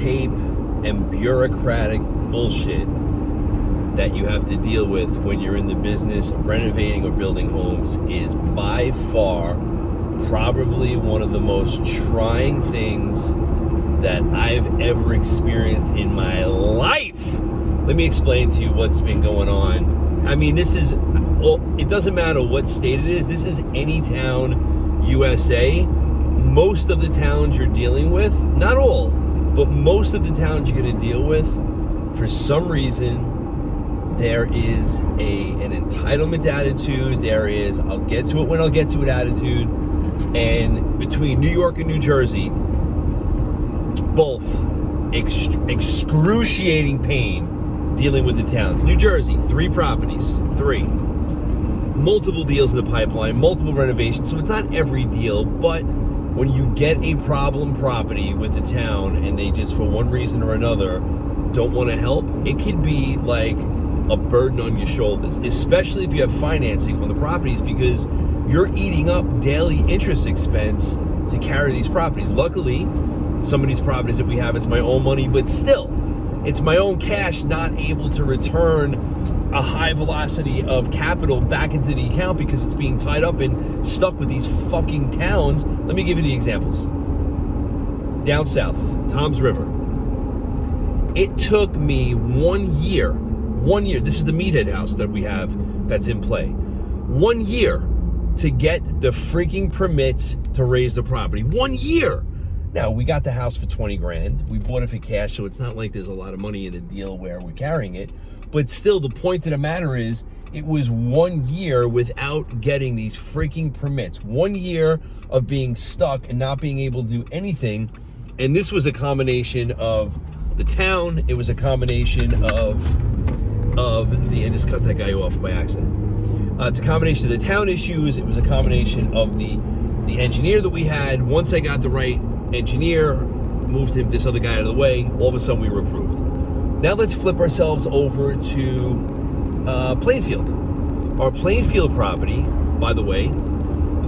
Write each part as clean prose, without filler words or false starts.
tape and bureaucratic bullshit that you have to deal with when you're in the business of renovating or building homes is by far probably one of the most trying things that I've ever experienced in my life. Let me explain to you what's been going on. I mean, this is, it doesn't matter what state it is. This is any town, USA. Most of the towns you're dealing with, not all, but most of the towns you're going to deal with, for some reason, there is an entitlement attitude. There is, I'll get to it when I'll get to it attitude. And between New York and New Jersey, both excruciating pain dealing with the towns. New Jersey, 3 properties, 3. Multiple deals in the pipeline, multiple renovations. So it's not every deal, but when you get a problem property with the town and they just, for one reason or another, don't want to help, it could be like a burden on your shoulders, especially if you have financing on the properties, because you're eating up daily interest expense to carry these properties. Luckily, some of these properties that we have, it's my own money, but still, it's my own cash not able to return a high velocity of capital back into the account because it's being tied up and stuck with these fucking towns. Let me give you the examples. Down south, Tom's River. It took me 1 year, this is the Meathead house that we have that's in play, 1 year to get the freaking permits to raise the property. 1 year. Now, we got the house for 20 grand. We bought it for cash, so it's not like there's a lot of money in the deal where we're carrying it. But still, the point of the matter is, it was 1 year without getting these freaking permits. 1 year of being stuck and not being able to do anything. And this was a combination of the town. It was a combination of the, I just cut that guy off by accident. It's a combination of the town issues. It was a combination of the engineer that we had. Once I got the right engineer, moved him, this other guy out of the way, all of a sudden we were approved. Now let's flip ourselves over to Plainfield. Our Plainfield property, by the way,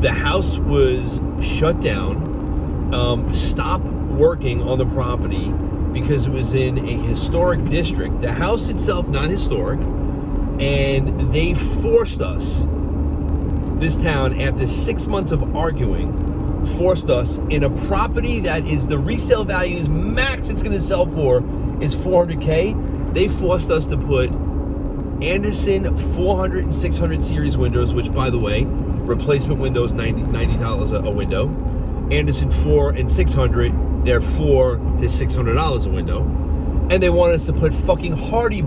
the house was shut down, stopped working on the property because it was in a historic district. The house itself, not historic, and they forced us, this town, after 6 months of arguing, forced us in a property that is the resale value's max it's going to sell for is $400K. They forced us to put Anderson 400 and 600 series windows, which, by the way, replacement windows $90 a window. Anderson 4 and 600, they're $400 to $600 a window. And they wanted us to put fucking Hardy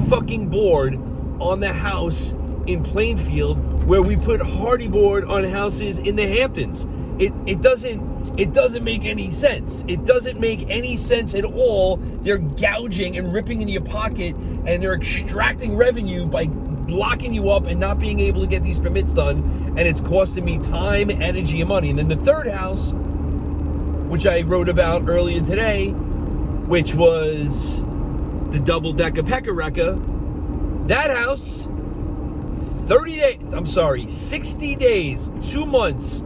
fucking board on the house in Plainfield, where we put Hardy board on houses in the Hamptons. It doesn't make any sense. It doesn't make any sense at all. They're gouging and ripping into your pocket, and they're extracting revenue by locking you up and not being able to get these permits done, and it's costing me time, energy, and money. And then the third house, which I wrote about earlier today, which was the double-decker Pecker-Wrecker, that house, 60 days, 2 months,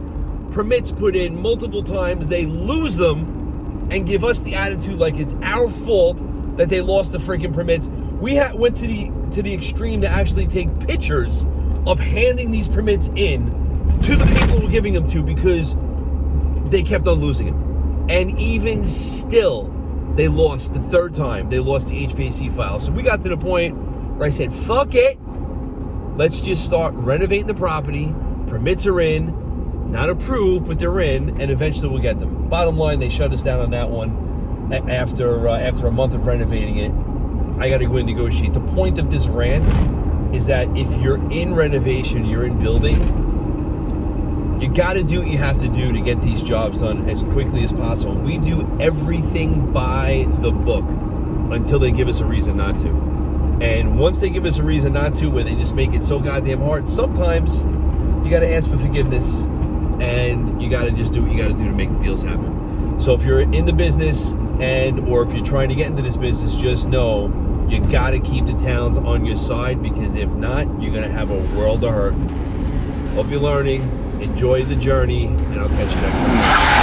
permits put in multiple times. They lose them and give us the attitude like it's our fault that they lost the freaking permits. We went to the extreme to actually take pictures of handing these permits in to the people we're giving them to because they kept on losing them. And even still, they lost the third time. They lost the HVAC file. So we got to the point where I said, fuck it. Let's just start renovating the property. Permits are in, not approved, but they're in, and eventually we'll get them. Bottom line, they shut us down on that one after a month of renovating it. I got to go and negotiate. The point of this rant is that if you're in renovation, you're in building, you got to do what you have to do to get these jobs done as quickly as possible. We do everything by the book until they give us a reason not to. And once they give us a reason not to, where they just make it so goddamn hard, sometimes you got to ask for forgiveness and you got to just do what you got to do to make the deals happen. So if you're in the business or if you're trying to get into this business, just know you got to keep the towns on your side, because if not, you're going to have a world of hurt. Hope you're learning. Enjoy the journey, and I'll catch you next time.